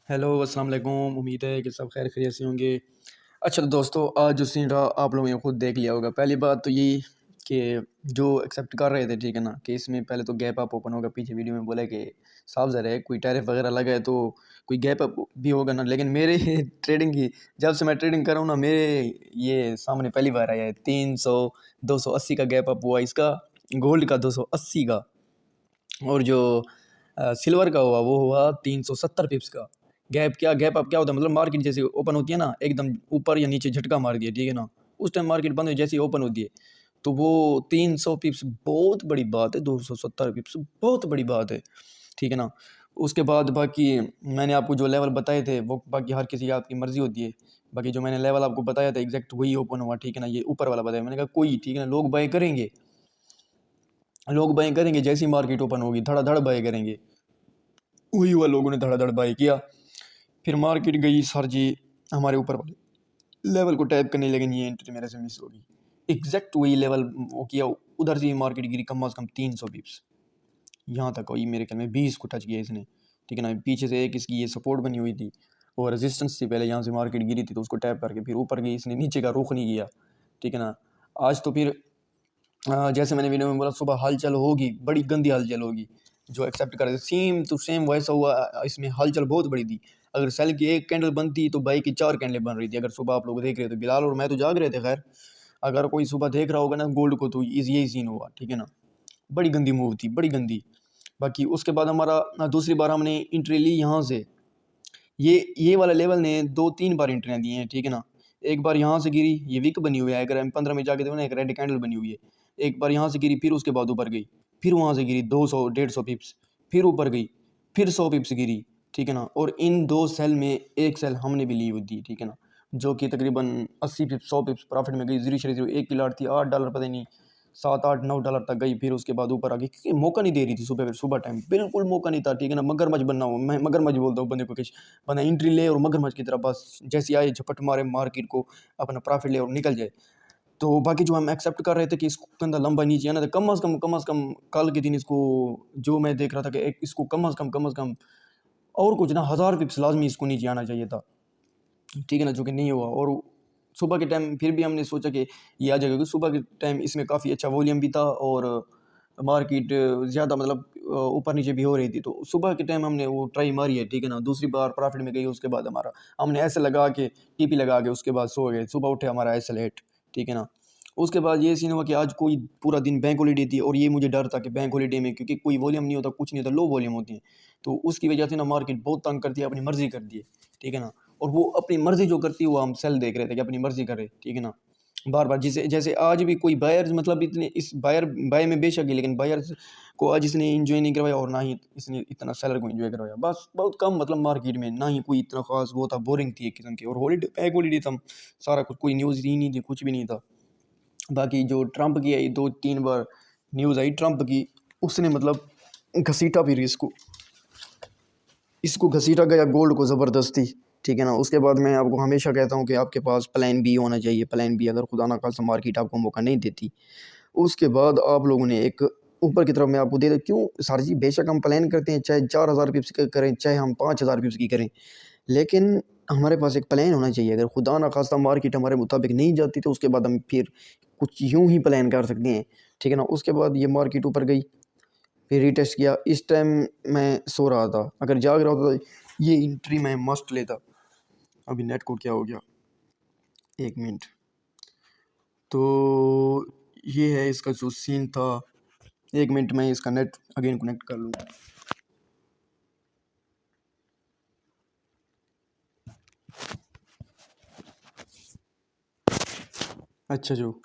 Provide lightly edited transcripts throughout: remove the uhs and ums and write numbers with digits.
Hello अस्सलाम वालेकुम। उम्मीद है कि सब खैर खैरियत से होंगे। अच्छा तो दोस्तों, आज जो सीन रहा आप लोगों ने खुद देख लिया होगा। पहली बात तो यही कि जो एक्सेप्ट कर रहे थे, ठीक है ना, कि इसमें पहले तो गैप अप ओपन होगा। पीछे वीडियो में बोला कि साफ ज़रा है कोई टैरिफ वगैरह लगा है तो कोई गैप अप भी होगा ना। लेकिन मेरे ट्रेडिंग की, जब से मैं ट्रेडिंग कर रहा हूँ ना, मेरे ये सामने पहली बार आया है 300 280 का गैप अप हुआ इसका, गोल्ड का 280 का। और जो सिल्वर का हुआ वो हुआ 370 पिप्स का। गैप अप क्या होता है, मतलब मार्केट जैसे ओपन होती है ना, एकदम ऊपर या नीचे झटका मार दिया, ठीक है ना, उस टाइम मार्केट बंद हो जैसे ही ओपन होती है तो वो 300 पिप्स बहुत बड़ी बात है, 270 पिप्स बहुत बड़ी बात है, ठीक है ना। उसके बाद बाकी मैंने आपको जो लेवल बताए थे वो बाकी हर किसी की आपकी मर्जी होती है। बाकी जो मैंने लेवल आपको बताया था एग्जैक्ट वही ओपन हुआ, ठीक है ना। ये ऊपर वाला बताया मैंने, कहा कोई, ठीक है ना, लोग बाय करेंगे, लोग बाय करेंगे जैसी मार्केट ओपन होगी धड़ाधड़ बाय करेंगे। वही हुआ, लोगों ने धड़ाधड़ बाय किया। फिर मार्केट गई सर जी हमारे ऊपर वाले लेवल को टैप करने, लेकिन ये एंट्री मेरे से मिस होगी। एग्जैक्ट वही लेवल वो किया, उधर से ही मार्केट गिरी कम अज़ कम 300 पिप्स। यहाँ तक वही मेरे ख्याल में 20 को टच किया इसने, ठीक है ना। पीछे से एक इसकी ये सपोर्ट बनी हुई थी और रेजिस्टेंस थी, पहले यहाँ से मार्केट गिरी थी तो उसको टैप करके फिर ऊपर गई, इसने नीचे का रुख नहीं किया, ठीक है ना। आज तो फिर जैसे मैंने वीडियो में बोला सुबह हलचल होगी, बड़ी गंदी हलचल होगी। जो एक्सेप्ट कर सेम टू सेम वैसा हुआ। इसमें हलचल बहुत बड़ी थी। अगर सेल की एक कैंडल बनती तो बाई की 4 कैंडल बन रही थी। अगर सुबह आप लोग देख रहे थे, बिलाल और मैं तो जाग रहे थे खैर, अगर कोई सुबह देख रहा होगा ना गोल्ड को तो यही सीन हुआ, ठीक है ना। बड़ी गंदी मूव थी, बड़ी गंदी। बाकी उसके बाद हमारा दूसरी बार हमने एंट्री ली यहाँ से। ये वाला लेवल ने 2-3 बार एंट्रियाँ दी हैं, ठीक है ना। एक बार यहाँ से गिरी, ये विक बनी हुई है, अगर M15 में जाके देखो ना एक रेड कैंडल बनी हुई है। एक बार यहाँ से गिरी, फिर उसके बाद ऊपर गई, फिर वहाँ से गिरी 200-150 पिप्स, फिर ऊपर गई, फिर 100 पिप्स गिरी, ठीक है ना। और इन दो सेल में एक सेल हमने भी ली हुई थी, ठीक है ना, जो कि तकरीबन 80 पिप्स 100 पिप्स प्रॉफिट में गई। 0.01 की लाट थी, $8 पता नहीं 7-8-9 डॉलर तक गई, फिर उसके बाद ऊपर आ गई क्योंकि मौका नहीं दे रही थी। सुबह सुबह टाइम बिल्कुल मौका नहीं था, ठीक है ना। मगरमच्छ बनना हो, मैं मगरमच्छ बोलता हूँ बंदे को, किस बंदा एंट्री ले और मगरमच्छ की तरह बस जैसे आए झपट मारे मार्केट को, अपना प्रॉफिट ले और निकल जाए। तो बाकी जो हम एक्सेप्ट कर रहे थे कि इसको कंधा लंबा नीचे आना था, कम अज़ कम कल के दिन इसको जो मैं देख रहा था कि इसको कम अज़ कम और कुछ ना 1000 पिप्स लाजमी इसको नीचे आना चाहिए था, ठीक है ना, जो कि नहीं हुआ। और सुबह के टाइम फिर भी हमने सोचा कि ये आ जाएगा, क्योंकि सुबह के टाइम इसमें काफ़ी अच्छा वॉल्यूम भी था और मार्केट ज़्यादा मतलब ऊपर नीचे भी हो रही थी। तो सुबह के टाइम हमने वो ट्राई मारी है, ठीक है ना। दूसरी बार प्रॉफिट में गई, उसके बाद हमारा हमने ऐसे लगा के टीपी लगा के उसके बाद सो गए। सुबह उठे हमारा ऐसे लेट, ठीक है ना। उसके बाद ये सीन हुआ कि आज कोई पूरा दिन बैंक हॉलीडे थी और ये मुझे डर था कि बैंक हॉलीडे में क्योंकि कोई वॉल्यूम नहीं होता, कुछ नहीं होता, लो वॉल्यूम होती है, तो उसकी वजह से ना मार्केट बहुत तंग करती है, अपनी मर्जी करती है, ठीक है ना। और वो अपनी मर्जी जो करती है वो हम सेल देख रहे थे कि अपनी मर्जी करे, ठीक है ना। बार बार जिसे जैसे आज भी कोई बायर मतलब इतने इस बायर बाय में बेशक ही, लेकिन बायर्स को आज इसने इंजॉय नहीं करवाया और ना ही इसने इतना सेलर को इंजॉय करवाया। बस बहुत कम मतलब मार्केट में ना ही कोई इतना खास वो था, बोरिंग थी एक किस्म की। और हॉलीडे बैक हॉलीडे था, सारा कुछ, कोई न्यूज़ ही नहीं थी, कुछ भी नहीं था। बाकी जो ट्रंप की आई 2-3 बार न्यूज़ आई ट्रंप की, उसने मतलब घसीटा फिर इसको इसको घसीटा गया गोल्ड को ज़बरदस्ती, ठीक है ना। उसके बाद मैं आपको हमेशा कहता हूँ कि आपके पास प्लान बी होना चाहिए। प्लान बी अगर खुदा ना खास्ता मार्केट आपको मौका नहीं देती, उसके बाद आप लोगों ने एक ऊपर की तरफ मैं आपको दे दूँ क्यों सर जी, बेशक हम प्लान करते हैं चाहे 4000 पिप्स की करें चाहे हम 5000 पिप्स की करें, लेकिन हमारे पास एक प्लान होना चाहिए। अगर खुदा ना खास्ता मार्केट हमारे मुताबिक नहीं जाती तो उसके बाद हम फिर कुछ यूं ही प्लान कर सकते हैं, ठीक है ना। उसके बाद ये मार्केट ऊपर गई, फिर रीटेस्ट किया। इस टाइम मैं सो रहा था, अगर जाग रहा होता तो ये एंट्री मैं मस्ट लेता। अभी नेट को क्या हो गया, 1 मिनट। तो ये है इसका जो सीन था। 1 मिनट में इसका नेट अगेन कनेक्ट कर लूँगा। अच्छा, जो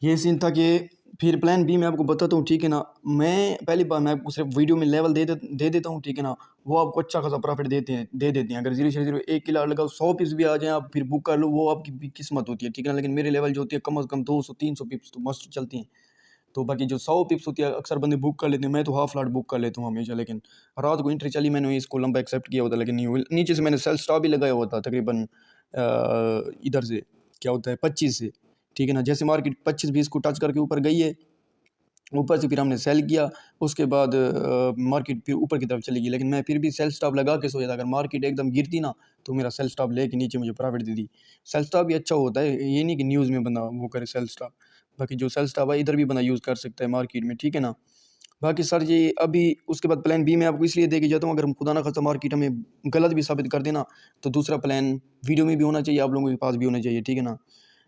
ये सीन था कि फिर प्लान बी मैं आपको बताता हूँ, ठीक है ना। मैं पहली बार मैं आपको सिर्फ वीडियो में लेवल दे देता हूँ, ठीक है ना। वो आपको अच्छा खासा प्रॉफिट दे देते हैं। अगर 0.01 की लाट लगाओ 100 पिप्स भी आ जाए आप फिर बुक कर लो, वो आपकी भी किस्मत होती है, ठीक है ना। लेकिन मेरे लेवल जो होती है कम अज़ कम 200-300 पिप्स तो मस्ट चलती हैं। तो बाकी जो 100 पिप्स होती है अक्सर बंदे बुक कर लेते हैं, मैं तो हाफ लाट बुक कर लेता हूँ हमेशा। लेकिन रात को एंट्री चली, मैंने इसको लंबा एक्सेप्ट किया होता लेकिन नहीं हुई। नीचे से मैंने सेल स्टॉप भी लगाया हुआ था तकरीबन इधर से क्या होता है 25 से, ठीक है ना। जैसे मार्केट 25-20 को टच करके ऊपर गई है, ऊपर से फिर हमने सेल किया। उसके बाद मार्केट फिर ऊपर की तरफ चली गई, लेकिन मैं फिर भी सेल स्टॉप लगा के सोया था। अगर मार्केट एकदम गिरती ना तो मेरा सेल स्टॉप लेके नीचे मुझे प्रॉफिट दे दी। सेल स्टॉप भी अच्छा होता है, ये नहीं कि न्यूज़ में बंदा वो करे सेल स्टॉप। बाकी जो सेल स्टॉप है इधर भी बंदा यूज़ कर सकता है मार्केट में, ठीक है ना। बाकी सर जी अभी उसके बाद प्लान बी मैं आपको इसलिए दे के जाता हूँ, अगर हम खुदा ना खास्ता मार्केट हमें गलत भी साबित कर देना तो दूसरा प्लान वीडियो में भी होना चाहिए, आप लोगों के पास भी होना चाहिए, ठीक है ना।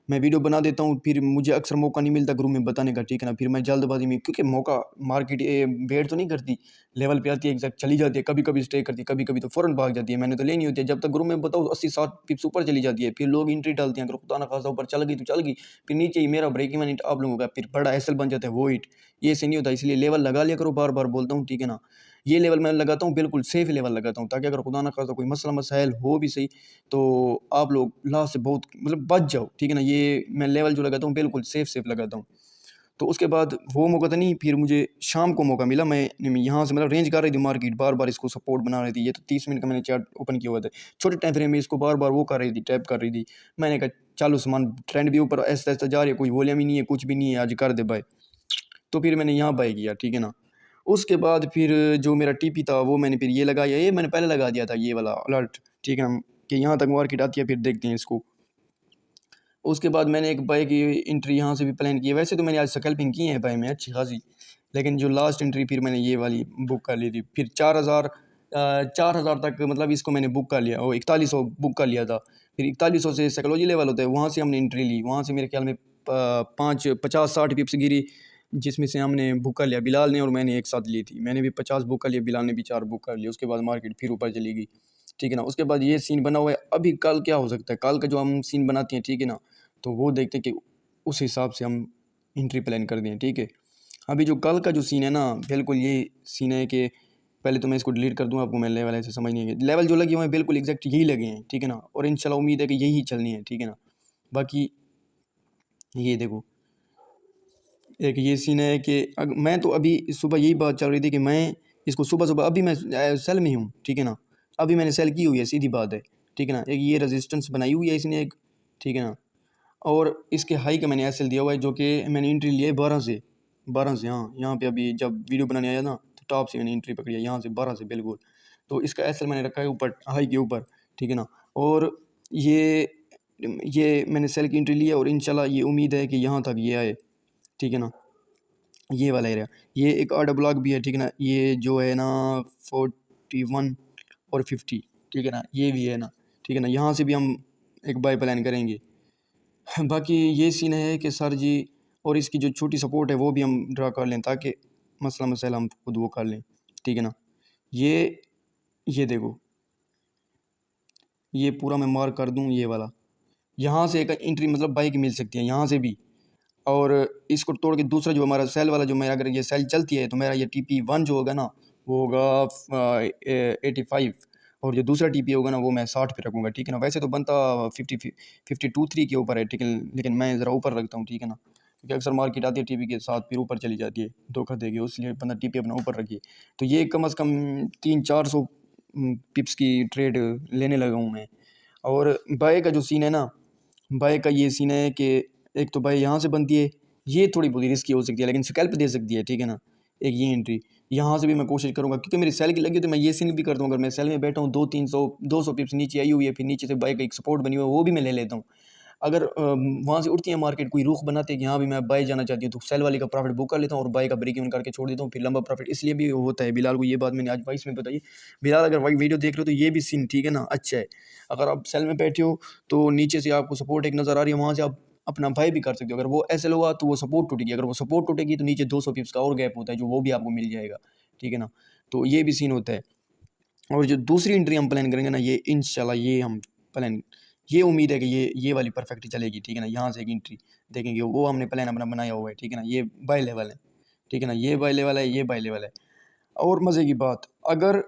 मैं वीडियो बना देता हूँ, फिर मुझे अक्सर मौका नहीं मिलता ग्रुप में बताने का, ठीक है ना। फिर मैं जल्दबाजी में, क्योंकि मौका मार्केट वेट तो नहीं करती, लेवल पे आती है एग्जैक्ट चली जाती है, कभी कभी स्टे करती है, कभी कभी तो फ़ौरन भाग जाती है। मैंने तो लेनी होती है, जब तक ग्रुप में बताओ 80-60 पिप्स ऊपर चली जाती है, फिर लोग एंट्री डालते हैं। अगर खुदा ना खासा ऊपर चल गई तो चल गई, फिर नीचे ही मेरा ब्रेक इवन आप लोगों का फिर बड़ा एसएल बन जाता है वो हिट। ये से नहीं होता, इसलिए लेवल लगा लिया करो, बार बार बोलता हूँ, ठीक है ना। ये लेवल मैं लगाता हूँ, बिल्कुल सेफ लेवल लगाता हूँ, ताकि अगर खुदा ना खासा कोई मसला मसाइल हो भी सही तो आप लोग लास्ट से बहुत मतलब बच जाओ, ठीक है ना। ये मैं लेवल जो लगाता हूँ बिल्कुल सेफ लगाता हूँ। तो उसके बाद वो मौका तो नहीं, फिर मुझे शाम को मौका मिला। मैं यहाँ से मतलब रेंज कर रही थी मार्केट, बार बार इसको सपोर्ट बना रही थी। ये तो 30 मिनट का मैंने चार्ट ओपन किया हुआ था, छोटे टाइम फ्रेम में इसको बार बार वो कर रही थी, टैप कर रही थी। मैंने कहा चालू सामान ट्रेंड भी ऊपर ऐसा ऐसा जा रही है, कोई वॉल्यूम ही नहीं है, कुछ भी नहीं है, आज कर दे बाय। तो फिर मैंने यहाँ बाय किया, ठीक है ना। उसके बाद फिर जो मेरा टीपी था वो मैंने फिर ये लगाया, ये मैंने पहले लगा दिया था ये वाला अलर्ट, ठीक है ना, कि यहाँ तक मार्केट आती है फिर देखते हैं इसको। उसके बाद मैंने एक बाय की एंट्री यहाँ से भी प्लान की है। वैसे तो मैंने आज स्कैल्पिंग की है बाय में अच्छी खासी, लेकिन जो लास्ट एंट्री फिर मैंने ये वाली बुक कर ली थी। फिर 4,000 तक मतलब इसको मैंने बुक कर लिया, वो 4100 बुक कर लिया था। फिर 4100 से साइकोलॉजी लेवल होता है, वहाँ से हमने एंट्री ली, वहाँ से मेरे ख्याल में 50-60 पिप्स गिरी, जिसमें से हमने बुक कर लिया बिलाल ने और मैंने एक साथ ली थी। मैंने भी 50 बुक कर लिया, बिलाल ने भी 4 बुक कर लिया। उसके बाद मार्केट फिर ऊपर चली गई, ठीक है ना। उसके बाद ये सीन बना हुआ है। अभी कल क्या हो सकता है, कल का जो हम सीन बनाते हैं, ठीक है ना, तो वो देखते हैं कि उस हिसाब से हम एंट्री प्लान कर दें, ठीक है। अभी जो कल का जो सीन है ना, बिल्कुल ये सीन है कि पहले तो मैं इसको डिलीट कर दूँ, आपको मैं लेवल ऐसे समझ नहीं है। लेवल जो लगे हुए हैं बिल्कुल एग्जैक्ट यही लगे हैं, ठीक है ना, और इंशाल्लाह उम्मीद है कि यही चलनी है, ठीक है ना। बाकी ये देखो एक ये सीन है कि मैं तो अभी सुबह यही बात चल रही थी कि मैं इसको सुबह सुबह अभी मैं सेल में हूँ, ठीक है ना। अभी मैंने सेल की हुई है, सीधी बात है, ठीक है ना। एक ये रेजिस्टेंस बनाई हुई है इसने एक, ठीक है ना। और इसके हाई का मैंने एसएल दिया हुआ है, जो कि मैंने एंट्री लिया है 12 से हाँ, यहाँ पे अभी जब वीडियो बनाने आया ना तो टॉप से मैंने एंट्री पकड़ी है, यहाँ से 12 से बिल्कुल। तो इसका एसएल मैंने रखा है ऊपर हाई के ऊपर, ठीक है ना। और ये ये मैंने सेल की एंट्री ली है और इंशाल्लाह ये उम्मीद है कि यहाँ तक ये आए, ठीक है ना। ये वाला एरिया, ये एक आर्डर ब्लॉक भी है, ठीक है ना। ये जो है ना 41 और 50, ठीक है ना, ये भी है ना, ठीक है ना। यहाँ से भी हम एक बाय प्लान करेंगे। बाकी ये सीन है कि सर जी, और इसकी जो छोटी सपोर्ट है वो भी हम ड्रा कर लें, ताकि मसला मसाइल हम खुद वो कर लें, ठीक है ना। ये देखो, ये पूरा मैं मार्क कर दूँ ये वाला, यहाँ से एक एंट्री मतलब बाइक मिल सकती है यहाँ से भी। और इसको तोड़ के दूसरा जो हमारा सेल वाला, जो मेरा अगर ये सेल चलती है तो मेरा ये TP1 जो होगा ना वो होगा 85, और जो दूसरा TP होगा ना वो मैं 60 पे रखूँगा, ठीक है ना। वैसे तो बनता 52-53 के ऊपर है, ठीक है, लेकिन मैं ज़रा ऊपर रखता हूँ, ठीक है ना, क्योंकि अक्सर मार्केट आती है TP के साथ फिर ऊपर चली जाती है, धोखा देगी, इसलिए बंदा TP अपना ऊपर रखिए। तो ये कम अज़ कम 300-400 पिप्स की ट्रेड लेने लगा हूँ मैं। और बाय का जो सीन है ना, बाय का ये सीन है कि एक तो बाय यहाँ से बनती है, ये थोड़ी बहुत रिस्की हो सकती है, लेकिन स्कैल्प दे सकती है, ठीक है ना। एक ये एंट्री यहाँ से भी मैं कोशिश करूँगा, क्योंकि मेरी सेल की लगी तो मैं ये सीन भी करता हूँ। अगर मैं सेल में बैठा हूँ 200-300-200 पिप्स नीचे आई हुई है, फिर नीचे से बाय का एक सपोर्ट बनी हुई है वो भी मैं ले लेता हूँ। अगर वहाँ से उठती है मार्केट, कोई रुख बनाते हैं कि यहाँ भी मैं बाय जाना चाहती हूँ, तो सेल वाली का प्रॉफिट बुक कर लेता हूँ और बाय का ब्रेक इवन करके छोड़ देता हूँ, फिर लंबा प्रॉफिट इसलिए भी होता है। बिलाल को ये बात मैंने आज वॉइस में बताई। बिलाल अगर वही वीडियो देख रहे हो तो ये भी सीन, ठीक है ना, अच्छा है। अगर आप सेल में बैठे हो तो नीचे से आपको सपोर्ट एक नज़र आ रही है, वहाँ से आप अपना बाय भी कर सकते हो। अगर वो ऐसे होगा तो वो सपोर्ट टूटेगी, अगर वो सपोर्ट टूटेगी तो नीचे 200 पिप्स का और गैप होता है, जो वो भी आपको मिल जाएगा, ठीक है ना। तो ये भी सीन होता है। और जो दूसरी एंट्री हम प्लान करेंगे ना, ये इंशाल्लाह ये हम प्लान, ये उम्मीद है कि ये वाली परफेक्ट चलेगी, ठीक है ना। यहाँ से एक एंट्री देखेंगे, वो हमने प्लान अपना बनाया हुआ है, ठीक है ना। ये बाय लेवल है, ठीक है ना, ये बाय लेवल है, ये बाय लेवल है। और मज़े की बात, अगर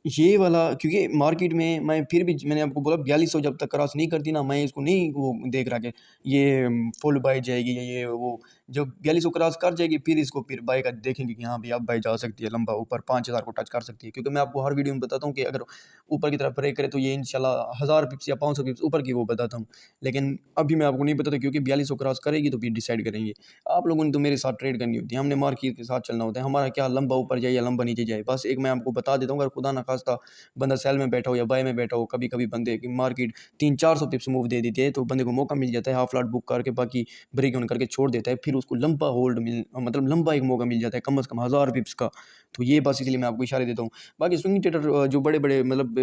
ये वाला क्योंकि मार्केट में मैं फिर भी मैंने आपको बोला 4200 जब तक क्रॉस नहीं करती ना, मैं इसको नहीं वो देख रहा कि ये फुल बाय जाएगी या ये वो। जब 4200 क्रॉस कर जाएगी फिर इसको फिर बाय का देखेंगे कि हाँ भाई अब बाय जा सकती है, लंबा ऊपर 5000 को टच कर सकती है। क्योंकि मैं आपको हर वीडियो में बताता हूँ कि अगर ऊपर की तरफ ब्रेक करे तो ये इंशाल्लाह 1000 पिप्स या 500 पिप्स ऊपर की वो बताता हूँ। लेकिन अभी मैं आपको नहीं बताता क्योंकि 4200 क्रॉस करेगी तो फिर डिसाइड करेंगे। आप लोगों ने तो मेरे साथ ट्रेड करनी होती है, हमने मार्केट के साथ चलना होता है। हमारा क्या लंबा ऊपर जाए या लंबा नीचे जाए, बस एक मैं आपको बता देता हूँ। अगर खुदा ना खास्ता बंदा सेल में बैठा हो या बाय में बैठा हो, कभी कभी बंदे की मार्केट 300-400 पिप्स मूव दे देती है तो बंदे को मौका मिल जाता है हाफ लॉट बुक करके बाकी ब्रेक ऑन करके छोड़ देता है, फिर उसको लंबा होल्ड मतलब लंबा एक मौका मिल जाता है कम से कम 1000 पिप्स का। तो ये बस इसलिए मैं आपको इशारे देता हूँ। बाकी स्विंग ट्रेडर जो बड़े बड़े मतलब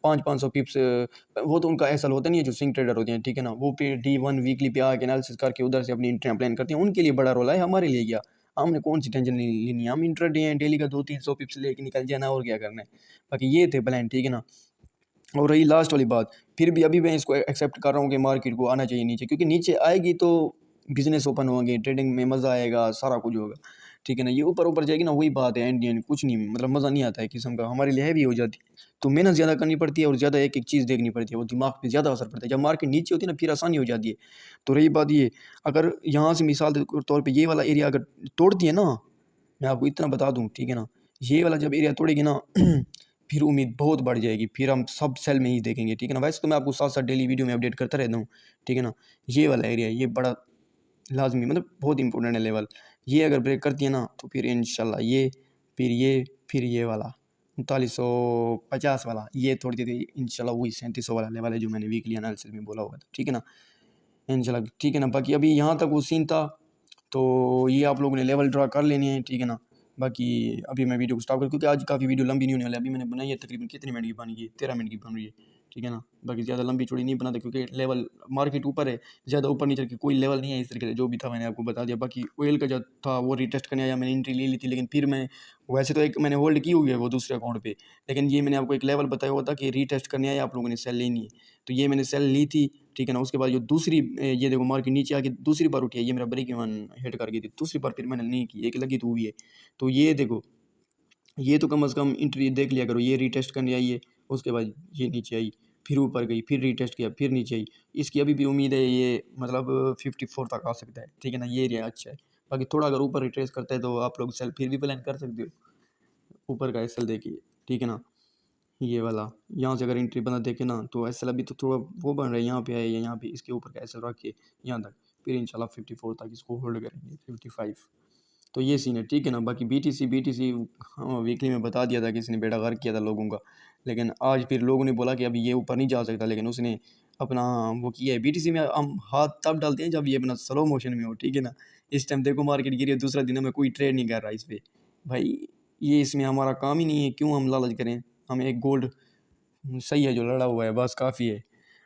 500-500 पिप्स, वो तो उनका ऐसा होता नहीं है। जो स्विंग ट्रेडर होते हैं ठीक है ना, वो पे D1 वीकली पे आके एनालिसिस करके उधर से अपनी एंट्रियां प्लान करते हैं, उनके लिए बड़ा रोल है। हमारे लिए क्या, हमने कौन सी टेंशन नहीं लेनी है, हम इंट्राडे हैं, डेली का 200-300 पिप्स लेके निकल जाना और क्या करना है। बाकी ये थे प्लान ठीक है ना। और रही लास्ट वाली बात, फिर भी अभी मैं इसको एक्सेप्ट कर रहा हूँ कि मार्केट को आना चाहिए नीचे, क्योंकि नीचे आएगी तो बिजनेस ओपन होंगे, ट्रेडिंग में मज़ा आएगा, सारा कुछ होगा ठीक है ना। ये ऊपर ऊपर जाएगी ना, वही बात है, एंड एंड कुछ नहीं मतलब मज़ा नहीं आता है किस्म का, हमारे लिए हैवी हो जाती है। तो मेहनत ज़्यादा करनी पड़ती है और ज़्यादा एक एक चीज़ देखनी पड़ती है, वो दिमाग पे ज़्यादा असर पड़ता है। जब मार्केट नीचे होती है ना फिर आसानी हो जाती है। तो रही बात ये, अगर यहाँ से मिसाल के तौर पर ये वाला एरिया अगर तोड़ती है ना, मैं आपको इतना बता दूँ ठीक है ना, ये वाला जब एरिया तोड़ेगी ना फिर उम्मीद बहुत बढ़ जाएगी, फिर हम सब सेल में ही देखेंगे ठीक है ना। वैसे तो मैं आपको साथ साथ डेली वीडियो में अपडेट करता रहता हूँ ठीक है ना। ये वाला एरिया ये बड़ा लाजमी मतलब बहुत इंपॉर्टेंट है लेवल। ये अगर ब्रेक करती है ना तो फिर इंशाल्लाह ये, फिर ये, फिर ये वाला 3950 वाला, ये थोड़ी देर इंशाल्लाह वही 3700 वाला लेवल है जो मैंने वीकली एनालिसिस में बोला हुआ था ठीक है ना। इंशाल्लाह ठीक है ना। बाकी अभी यहाँ तक वो सीन था, तो ये आप लोगों ने लेवल ड्रा कर लेनी है ठीक है ना। बाकी अभी मैं वीडियो को स्टॉप कर, क्योंकि आज काफ़ी वीडियो लंबी नहीं होने वाली। अभी मैंने बनाई है तकरीबन कितने मिनट की बन गई है, 13 मिनट की बन रही है ठीक है ना। बाकी ज़्यादा लंबी चौड़ी नहीं बनाते क्योंकि लेवल मार्केट ऊपर है, ज़्यादा ऊपर नीचे की कोई लेवल नहीं है इस तरीके से। जो भी था मैंने आपको बता दिया। बाकी ऑयल का जो था वो रीटेस्ट करने आया, मैंने एंट्री ले ली थी, लेकिन फिर मैं वैसे तो एक मैंने होल्ड की हुई है वो दूसरे अकाउंट पे, लेकिन ये मैंने आपको एक लेवल बताया हुआ था कि रीटेस्ट करने आया, आप लोगों ने सेल लेनी है। तो ये मैंने सेल ली थी ठीक है ना। उसके बाद जो दूसरी ये देखो मार्केट नीचे आके दूसरी बार उठी है, ये मेरा ब्रेक इवन हिट कर गई थी दूसरी बार, फिर मैंने नहीं की, एक लगी तो हुई है। तो ये देखो, ये तो कम से कम इंट्री देख लिया करो। ये रीटेस्ट करने आई है, उसके बाद ये नीचे आई, फिर ऊपर गई, फिर रीटेस्ट किया, फिर नीचे आई। इसकी अभी भी उम्मीद है ये मतलब 54 तक आ सकता है ठीक है ना। ये एरिया अच्छा है। बाकी थोड़ा अगर ऊपर रिट्रेस करता है तो आप लोग सेल फिर भी प्लान कर सकते हो। ऊपर का एस एल देखिए ठीक है ना, ये वाला यहाँ से अगर एंट्री बना देखे ना तो एस एल अभी तो थोड़ा वो बन रहा है, यहाँ पे है या यहाँ पे, इसके ऊपर का एस एल रख के यहाँ तक, फिर इंशाल्लाह 54 तक इसको होल्ड करेंगे, 55। तो ये सीन है ठीक है ना। बाकी बी टी सी हाँ वीकली में बता दिया था कि इसने बेड़ा गर्क किया था लोगों का, लेकिन आज फिर लोगों ने बोला कि अभी ये ऊपर नहीं जा सकता, लेकिन उसने अपना वो किया है। बी टी सी में हम हाथ तब डालते हैं जब ये अपना स्लो मोशन में हो ठीक है ना। इस टाइम देखो मार्केट गिरी है, दूसरा दिन में कोई ट्रेड नहीं कर रहा इस पर भाई, ये इसमें हमारा काम ही नहीं है, क्यों हम लालच करें। हमें एक गोल्ड सही है जो लड़ा हुआ है बस काफ़ी है।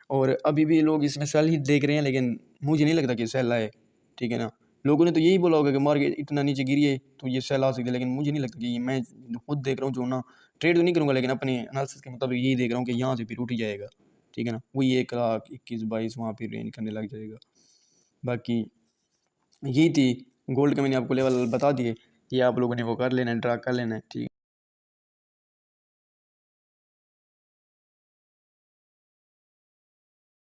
और अभी भी लोग इसमें सेल ही देख रहे हैं, लेकिन मुझे नहीं लगता कि सेल आए ठीक है ना। लोगों ने तो यही बोला होगा कि मार्केट इतना नीचे गिरी है तो ये सेल आ सकती है, लेकिन मुझे नहीं लगता कि मैं खुद देख रहा हूँ जो ना, ट्रेड तो नहीं करूँगा लेकिन अपने एनालिसिस के मुताबिक यही देख रहा हूँ कि यहाँ से फिर उठ ही जाएगा ठीक है ना। वही 1,21,22 वहाँ फिर रेंज करने लग जाएगा। बाकी यही थी गोल्ड का, मैंने आपको लेवल बता दिए, ये आप लोगों ने वो कर लेना है, ड्रा कर लेना है ठीक।